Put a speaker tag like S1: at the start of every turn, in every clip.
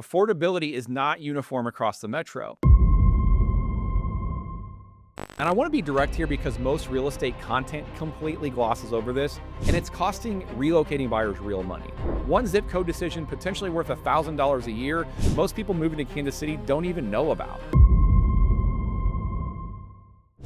S1: Affordability is not uniform across the metro. And I want to be direct here because most real estate content completely glosses over this, and it's costing relocating buyers real money. One zip code decision potentially worth $1,000 a year, most people moving to Kansas City don't even know about.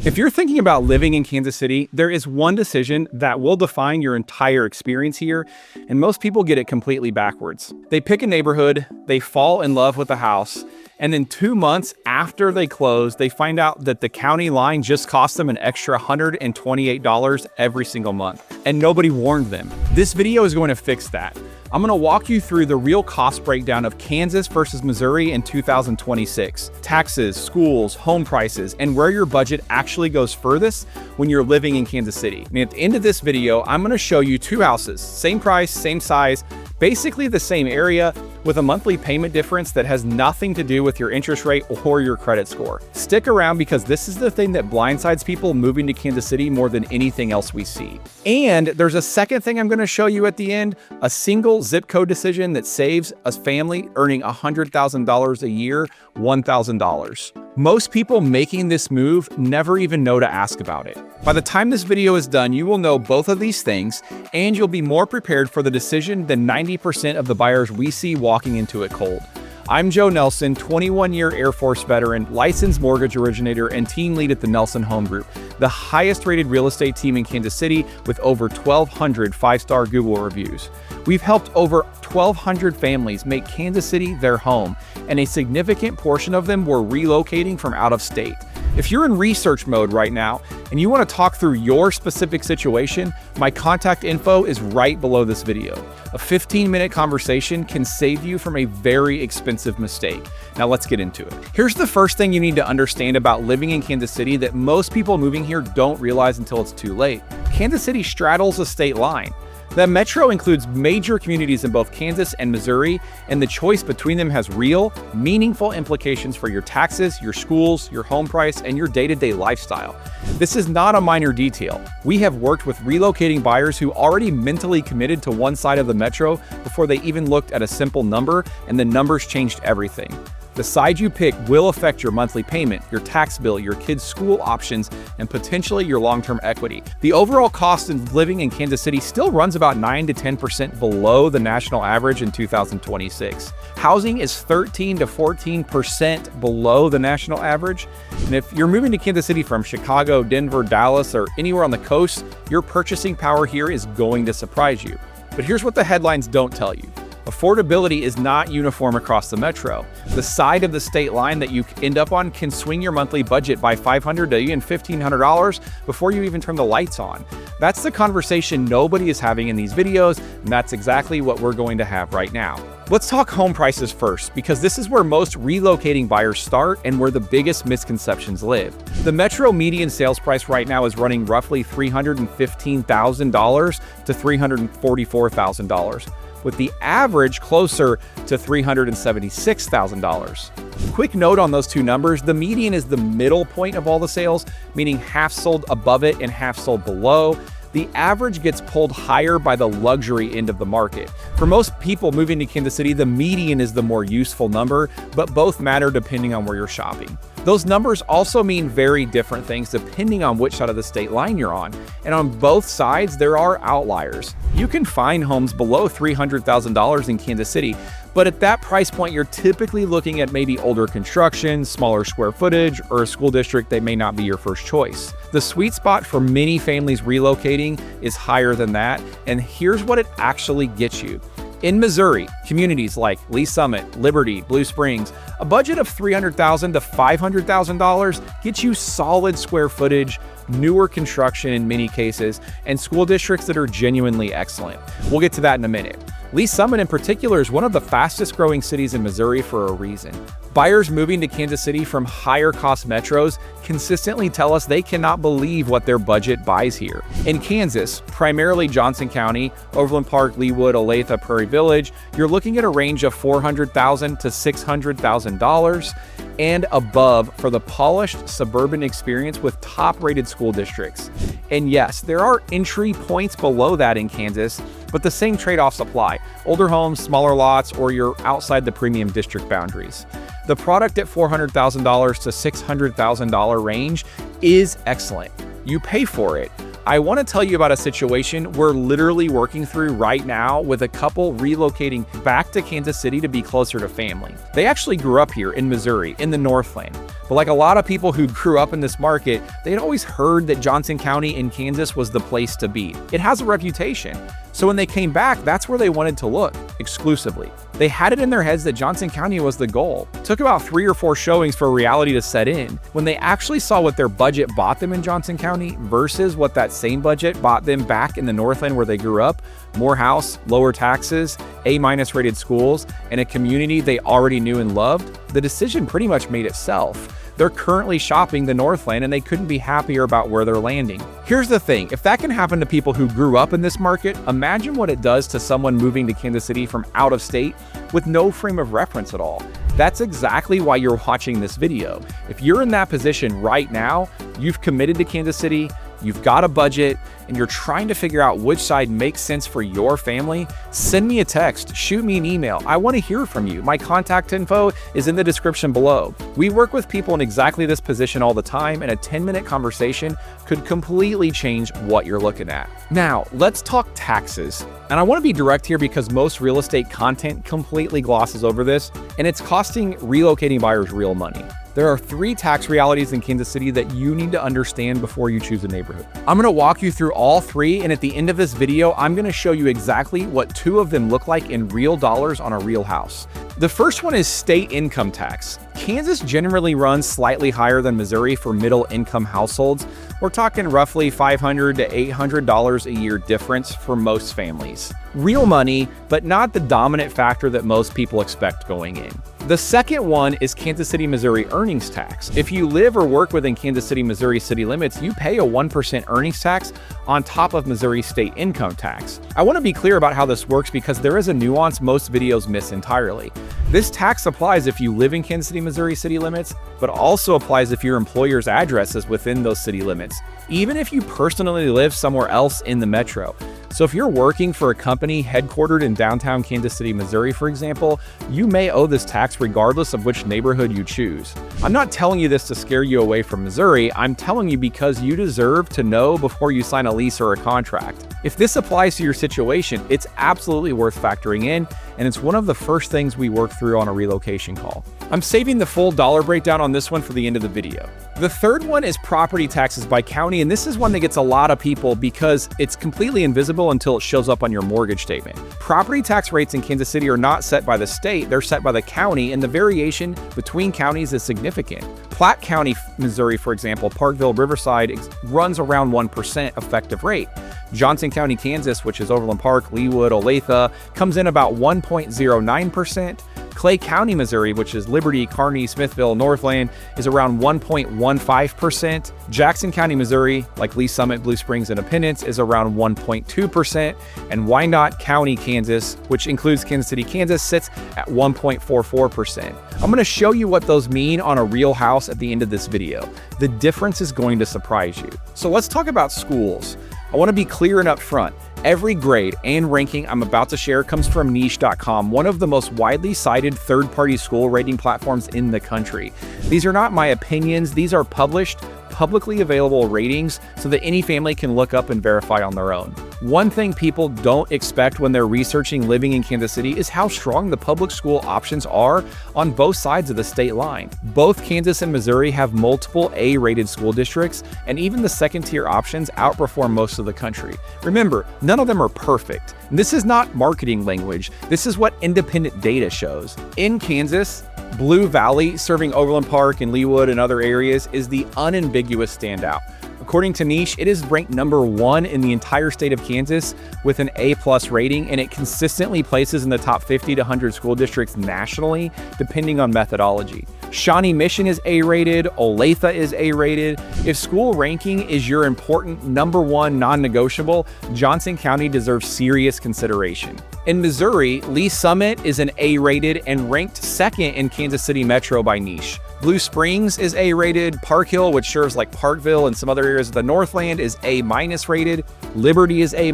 S1: If you're thinking about living in Kansas City, there is one decision that will define your entire experience here, and most people get it completely backwards. They pick a neighborhood, they fall in love with the house, and then 2 months after they close, they find out that the county line just cost them an extra $128 every single month, and nobody warned them. This video is going to fix that. I'm going to walk you through the real cost breakdown of Kansas versus Missouri in 2026. Taxes, schools, home prices, and where your budget actually goes furthest when you're living in Kansas City. And at the end of this video, I'm going to show you 2 houses, same price, same size, basically the same area, with a monthly payment difference that has nothing to do with your interest rate or your credit score. Stick around because this is the thing that blindsides people moving to Kansas City more than anything else we see. And there's a second thing I'm going to show you at the end, a single zip code decision that saves a family earning $100,000 a year, $1,000. Most people making this move never even know to ask about it. By the time this video is done, you will know both of these things, and you'll be more prepared for the decision than 90% of the buyers we see walking into it cold. I'm Joe Nelson, 21-year Air Force veteran, licensed mortgage originator, and team lead at the Nelson Home Group, the highest-rated real estate team in Kansas City with over 1,200 5-star Google reviews. We've helped over 1,200 families make Kansas City their home, and a significant portion of them were relocating from out of state. If you're in research mode right now and you want to talk through your specific situation, my contact info is right below this video. A 15-minute conversation can save you from a very expensive mistake. Now let's get into it. Here's the first thing you need to understand about living in Kansas City that most people moving here don't realize until it's too late. Kansas City straddles a state line. The metro includes major communities in both Kansas and Missouri, and the choice between them has real, meaningful implications for your taxes, your schools, your home price, and your day-to-day lifestyle. This is not a minor detail. We have worked with relocating buyers who already mentally committed to one side of the metro before they even looked at a simple number, and the numbers changed everything. The side you pick will affect your monthly payment, your tax bill, your kids' school options, and potentially your long-term equity. The overall cost of living in Kansas City still runs about 9 to 10% below the national average in 2026. Housing is 13 to 14% below the national average. And if you're moving to Kansas City from Chicago, Denver, Dallas, or anywhere on the coast, your purchasing power here is going to surprise you. But here's what the headlines don't tell you. Affordability is not uniform across the metro. The side of the state line that you end up on can swing your monthly budget by $500 to even $1,500 before you even turn the lights on. That's the conversation nobody is having in these videos, and that's exactly what we're going to have right now. Let's talk home prices first, because this is where most relocating buyers start and where the biggest misconceptions live. The metro median sales price right now is running roughly $315,000 to $344,000. with the average closer to $376,000. Quick note on those two numbers, the median is the middle point of all the sales, meaning half sold above it and half sold below. The average gets pulled higher by the luxury end of the market. For most people moving to Kansas City, the median is the more useful number, but both matter depending on where you're shopping. Those numbers also mean very different things depending on which side of the state line you're on. And on both sides, there are outliers. You can find homes below $300,000 in Kansas City, but at that price point, you're typically looking at maybe older construction, smaller square footage, or a school district that may not be your first choice. The sweet spot for many families relocating is higher than that, and here's what it actually gets you. In Missouri, communities like Lee Summit, Liberty, Blue Springs, a budget of $300,000 to $500,000 gets you solid square footage, newer construction in many cases, and school districts that are genuinely excellent. We'll get to that in a minute. Lee Summit in particular is one of the fastest growing cities in Missouri for a reason. Buyers moving to Kansas City from higher cost metros consistently tell us they cannot believe what their budget buys here. In Kansas, primarily Johnson County, Overland Park, Leawood, Olathe, Prairie Village, you're looking at a range of $400,000 to $600,000 and above for the polished suburban experience with top-rated school districts. And yes, there are entry points below that in Kansas, but the same trade-offs apply. Older homes, smaller lots, or you're outside the premium district boundaries. The product at $400,000 to $600,000 range is excellent. You pay for it. I want to tell you about a situation we're literally working through right now with a couple relocating back to Kansas City to be closer to family. They actually grew up here in Missouri, in the Northland. But like a lot of people who grew up in this market, they'd always heard that Johnson County in Kansas was the place to be. It has a reputation. So when they came back, that's where they wanted to look, exclusively. They had it in their heads that Johnson County was the goal. It took about 3 or 4 showings for reality to set in. When they actually saw what their budget bought them in Johnson County versus what that same budget bought them back in the Northland where they grew up, more house, lower taxes, A- rated schools, and a community they already knew and loved, the decision pretty much made itself. They're currently shopping the Northland and they couldn't be happier about where they're landing. Here's the thing, if that can happen to people who grew up in this market, imagine what it does to someone moving to Kansas City from out of state with no frame of reference at all. That's exactly why you're watching this video. If you're in that position right now, you've committed to Kansas City, you've got a budget, and you're trying to figure out which side makes sense for your family, send me a text, shoot me an email. I want to hear from you. My contact info is in the description below. We work with people in exactly this position all the time, and a 10-minute conversation could completely change what you're looking at. Now, let's talk taxes. And I want to be direct here because most real estate content completely glosses over this, and it's costing relocating buyers real money. There are 3 tax realities in Kansas City that you need to understand before you choose a neighborhood. I'm going to walk you through all 3, and at the end of this video, I'm going to show you exactly what 2 of them look like in real dollars on a real house. The first one is state income tax. Kansas generally runs slightly higher than Missouri for middle income households. We're talking roughly $500 to $800 a year difference for most families. Real money, but not the dominant factor that most people expect going in. The second one is Kansas City, Missouri earnings tax. If you live or work within Kansas City, Missouri city limits, you pay a 1% earnings tax on top of Missouri state income tax. I want to be clear about how this works because there is a nuance most videos miss entirely. This tax applies if you live in Kansas City, Missouri city limits, but also applies if your employer's address is within those city limits, even if you personally live somewhere else in the metro. So if you're working for a company headquartered in downtown Kansas City, Missouri, for example, you may owe this tax regardless of which neighborhood you choose. I'm not telling you this to scare you away from Missouri. I'm telling you because you deserve to know before you sign a lease or a contract. If this applies to your situation, it's absolutely worth factoring in, and it's one of the first things we work through on a relocation call. I'm saving the full dollar breakdown on this one for the end of the video. The third one is property taxes by county, and this is one that gets a lot of people because it's completely invisible until it shows up on your mortgage statement. Property tax rates in Kansas City are not set by the state, they're set by the county, and the variation between counties is significant. Platte County, Missouri, for example, Parkville, Riverside, runs around 1% effective rate. Johnson County, Kansas, which is Overland Park, Leawood, Olathe, comes in about 1.09%. Clay County, Missouri, which is Liberty, Kearney, Smithville, Northland, is around 1.15%. Jackson County, Missouri, like Lee Summit, Blue Springs, and Independence, is around 1.2%. And Wyandotte County, Kansas, which includes Kansas City, Kansas, sits at 1.44%. I'm going to show you what those mean on a real house at the end of this video. The difference is going to surprise you. So let's talk about schools. I want to be clear and upfront. Every grade and ranking I'm about to share comes from niche.com, one of the most widely cited third-party school rating platforms in the country. These are not my opinions, these are published, publicly available ratings so that any family can look up and verify on their own. One thing people don't expect when they're researching living in Kansas City is how strong the public school options are on both sides of the state line. Both Kansas and Missouri have multiple A-rated school districts, and even the second-tier options outperform most of the country. Remember, none of them are perfect. This is not marketing language. This is what independent data shows. In Kansas, Blue Valley, serving Overland Park and Leawood and other areas, is the unambiguous standout. According to Niche, it is ranked number 1 in the entire state of Kansas with an A+ rating, and it consistently places in the top 50 to 100 school districts nationally, depending on methodology. Shawnee Mission is A-rated, Olathe is A-rated. If school ranking is your important number 1 non-negotiable, Johnson County deserves serious consideration. In Missouri, Lee Summit is an A-rated and ranked 2nd in Kansas City Metro by Niche. Blue Springs is A-rated. Park Hill, which serves like Parkville and some other areas of the Northland, is A- rated. Liberty is A-.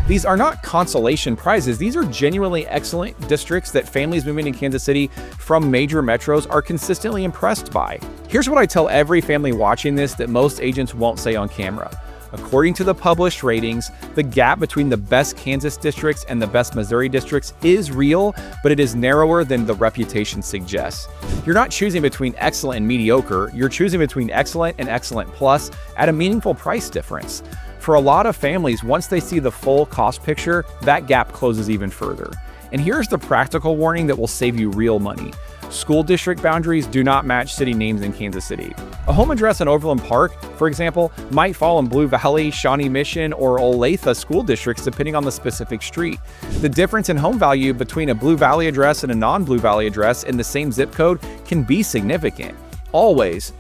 S1: These are not consolation prizes. These are genuinely excellent districts that families moving to Kansas City from major metros are consistently impressed by. Here's what I tell every family watching this that most agents won't say on camera. According to the published ratings, the gap between the best Kansas districts and the best Missouri districts is real, but it is narrower than the reputation suggests. You're not choosing between excellent and mediocre, you're choosing between excellent and excellent plus at a meaningful price difference. For a lot of families, once they see the full cost picture, that gap closes even further. And here's the practical warning that will save you real money. School district boundaries do not match city names in Kansas City. A home address in Overland Park, for example, might fall in Blue Valley, Shawnee Mission, or Olathe school districts depending on the specific street. The difference in home value between a Blue Valley address and a non-Blue Valley address in the same zip code can be significant. Always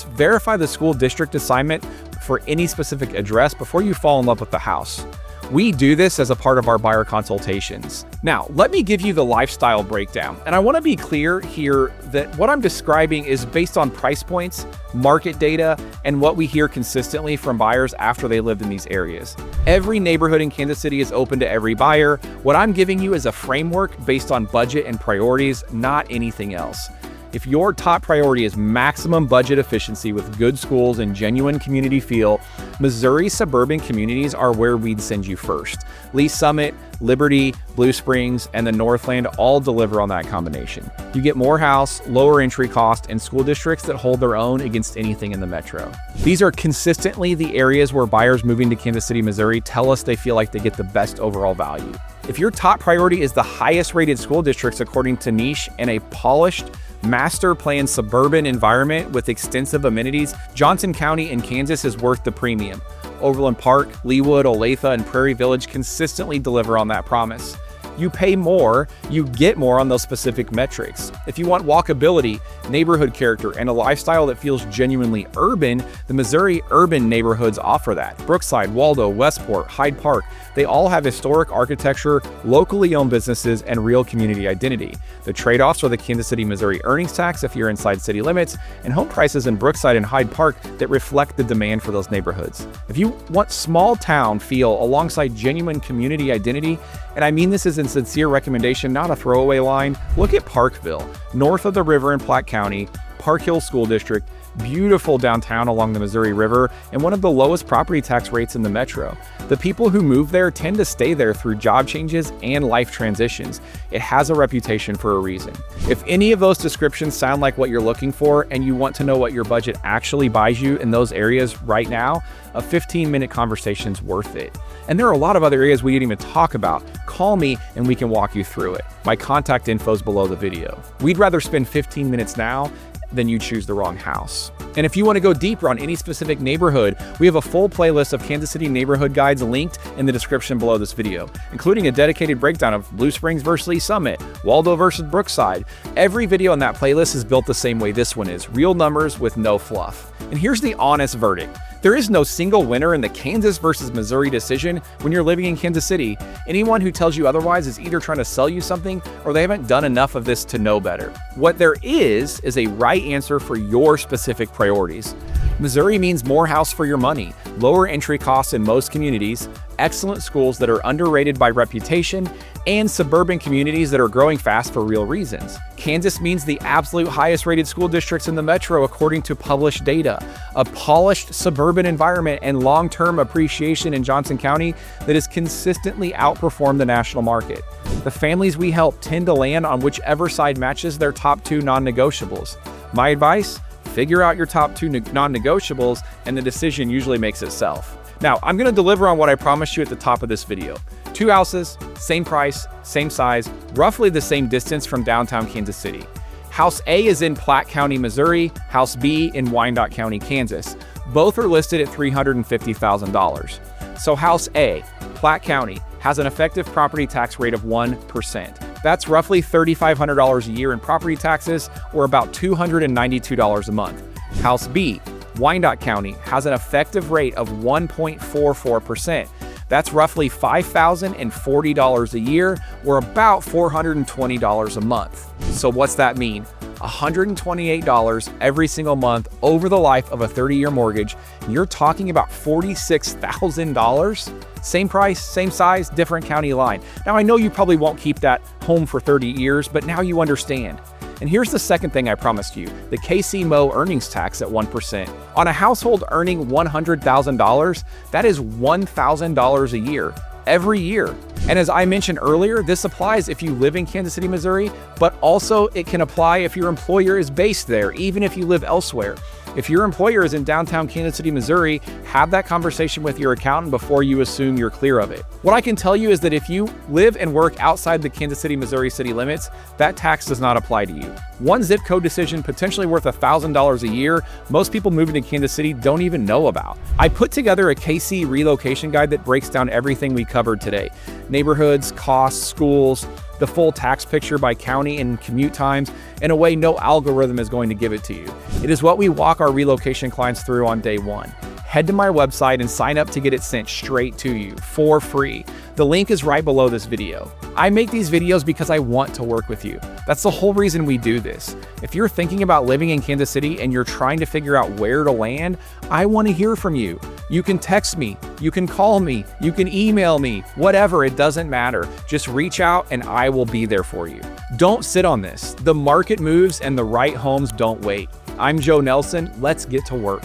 S1: verify the school district assignment for any specific address before you fall in love with the house. We do this as a part of our buyer consultations. Now, let me give you the lifestyle breakdown. And I want to be clear here that what I'm describing is based on price points, market data, and what we hear consistently from buyers after they lived in these areas. Every neighborhood in Kansas City is open to every buyer. What I'm giving you is a framework based on budget and priorities, not anything else. If your top priority is maximum budget efficiency with good schools and genuine community feel, Missouri suburban communities are where we'd send you first. Lee Summit, Liberty, Blue Springs, and the Northland all deliver on that combination. You get more house, lower entry cost, and school districts that hold their own against anything in the metro. These are consistently the areas where buyers moving to Kansas City, Missouri tell us they feel like they get the best overall value. If your top priority is the highest rated school districts according to niche and a polished, master plan suburban environment with extensive amenities, Johnson County in Kansas is worth the premium. Overland Park, Leawood, Olathe, and Prairie Village consistently deliver on that promise. You pay more, you get more on those specific metrics. If you want walkability, neighborhood character, and a lifestyle that feels genuinely urban, the Missouri urban neighborhoods offer that. Brookside, Waldo, Westport, Hyde Park, they all have historic architecture, locally owned businesses, and real community identity. The trade-offs are the Kansas City, Missouri earnings tax if you're inside city limits, and home prices in Brookside and Hyde Park that reflect the demand for those neighborhoods. If you want small town feel alongside genuine community identity, and I mean this as a sincere recommendation, not a throwaway line, look at Parkville, north of the river in Platte County, Park Hill School District, beautiful downtown along the Missouri River, and one of the lowest property tax rates in the metro. The people who move there tend to stay there through job changes and life transitions. It has a reputation for a reason. If any of those descriptions sound like what you're looking for and you want to know what your budget actually buys you in those areas right now, a 15-minute conversation's worth it. And there are a lot of other areas we didn't even talk about. Call me and we can walk you through it. My contact info is below the video. We'd rather spend 15 minutes now than you choose the wrong house. And if you want to go deeper on any specific neighborhood, we have a full playlist of Kansas City neighborhood guides linked in the description below this video, including a dedicated breakdown of Blue Springs versus Lee Summit, Waldo versus Brookside. Every video on that playlist is built the same way this one is, real numbers with no fluff. And here's the honest verdict. There is no single winner in the Kansas versus Missouri decision when you're living in Kansas City. Anyone who tells you otherwise is either trying to sell you something or they haven't done enough of this to know better. What there is a right answer for your specific priorities. Missouri means more house for your money, lower entry costs in most communities, excellent schools that are underrated by reputation, and suburban communities that are growing fast for real reasons. Kansas means the absolute highest rated school districts in the metro according to published data, a polished suburban environment, and long-term appreciation in Johnson County that has consistently outperformed the national market. The families we help tend to land on whichever side matches their top two non-negotiables. My advice? Figure out your top two non-negotiables, and the decision usually makes itself. Now, I'm going to deliver on what I promised you at the top of this video. 2 houses, same price, same size, roughly the same distance from downtown Kansas City. House A is in Platte County, Missouri, House B in Wyandotte County, Kansas. Both are listed at $350,000. So House A, Platte County, has an effective property tax rate of 1%. That's roughly $3,500 a year in property taxes, or about $292 a month. House B, Wyandotte County, has an effective rate of 1.44%. That's roughly $5,040 a year, or about $420 a month. So what's that mean? $128 every single month over the life of a 30-year mortgage, and you're talking about $46,000? Same price, same size, different county line. Now, I know you probably won't keep that home for 30 years, but now you understand. And here's the second thing I promised you, the KCMO earnings tax at 1%. On a household earning $100,000, that is $1,000 a year, every year. And as I mentioned earlier, this applies if you live in Kansas City, Missouri, but also it can apply if your employer is based there, even if you live elsewhere. If your employer is in downtown Kansas City, Missouri, have that conversation with your accountant before you assume you're clear of it. What I can tell you is that if you live and work outside the Kansas City, Missouri city limits, that tax does not apply to you. One zip code decision potentially worth $1,000 a year, most people moving to Kansas City don't even know about. I put together a KC relocation guide that breaks down everything we covered today. Neighborhoods, costs, schools, the full tax picture by county and commute times in a way no algorithm is going to give it to you. It is what we walk our relocation clients through on day one. Head to my website and sign up to get it sent straight to you for free. The link is right below this video. I make these videos because I want to work with you. That's the whole reason we do this. If you're thinking about living in Kansas City and you're trying to figure out where to land, I want to hear from you. You can text me, you can call me, you can email me, whatever, it doesn't matter. Just reach out and I will be there for you. Don't sit on this. The market moves and the right homes don't wait. I'm Joe Nelson. Let's get to work.